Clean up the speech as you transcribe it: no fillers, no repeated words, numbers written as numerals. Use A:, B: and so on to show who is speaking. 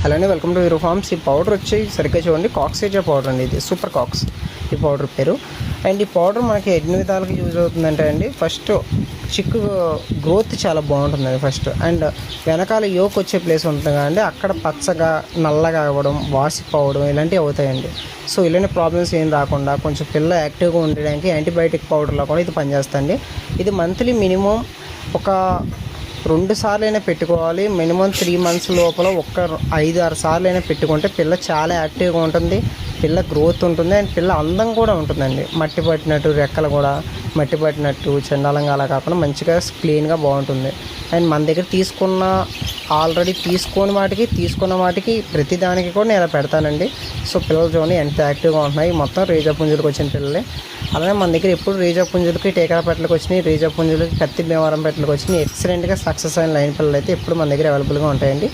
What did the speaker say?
A: అలానే welcome to hero forms. ఈ powder వచ్చి సరిగ్గా చూడండి, కాక్సేజా పౌడర్ అండి. ఇది సూపర్ కాక్స్ ఈ పౌడర్ పేరు. అండ్ ఈ పౌడర్ మనకి ఎన్ని విధాలుగా యూజ్ అవుతుందంటే అండి, ఫస్ట్ చిక్కు గ్రోత్ చాలా బాగుంటుందండి ఫస్ట్. అండ్ వెనకాల యోక్ వచ్చే ప్లేస్ ఉంటుంది కదండి, అక్కడ పచ్చగా నల్లగా అవ్వడం, వాసిపోవడం ఇలాంటివి అవుతాయండి. సో ఇలాంటి ప్రాబ్లమ్స్ ఏం రాకుండా కొంచెం పిల్ల యాక్టివ్గా ఉండడానికి యాంటీబయాటిక్ పౌడర్లో కూడా ఇది పనిచేస్తుంది. ఇది మంత్లీ మినిమం ఒక 2 సార్లు అయినా పెట్టుకోవాలి. మినిమం 3 months లోపల 5-6 సార్లు అయినా పెట్టుకుంటే పిల్ల చాలా యాక్టివ్గా ఉంటుంది, పిల్ల గ్రోత్ ఉంటుంది, అండ్ పిల్ల అందం కూడా ఉంటుందండి. మట్టి పట్టినట్టు రెక్కలు కూడా మట్టి పట్టినట్టు చండాలంగా అలా కాకుండా మంచిగా క్లీన్గా బాగుంటుంది. అండ్ మన దగ్గర ఆల్రెడీ తీసుకున్న వాటికి ప్రతిదానికి కూడా నేను ఇలా పెడతానండి. సో పిల్లలు చూడండి ఎంత యాక్టివ్గా ఉంటున్నాయి. మొత్తం రేజా పుంజులకు వచ్చిన పిల్లలే. అలానే మన దగ్గర ఎప్పుడు రేజా పుంజులకి టేకర పెట్టలకు వచ్చినాయి, రేజా పుంజులకి కత్తి భీమవరం పెట్టలకు వచ్చినాయి. ఎక్సలెంట్గా సక్సెస్ అయిన లైన్ పిల్లలు అయితే ఎప్పుడు మన దగ్గర అవైలబుల్గా ఉంటాయండి.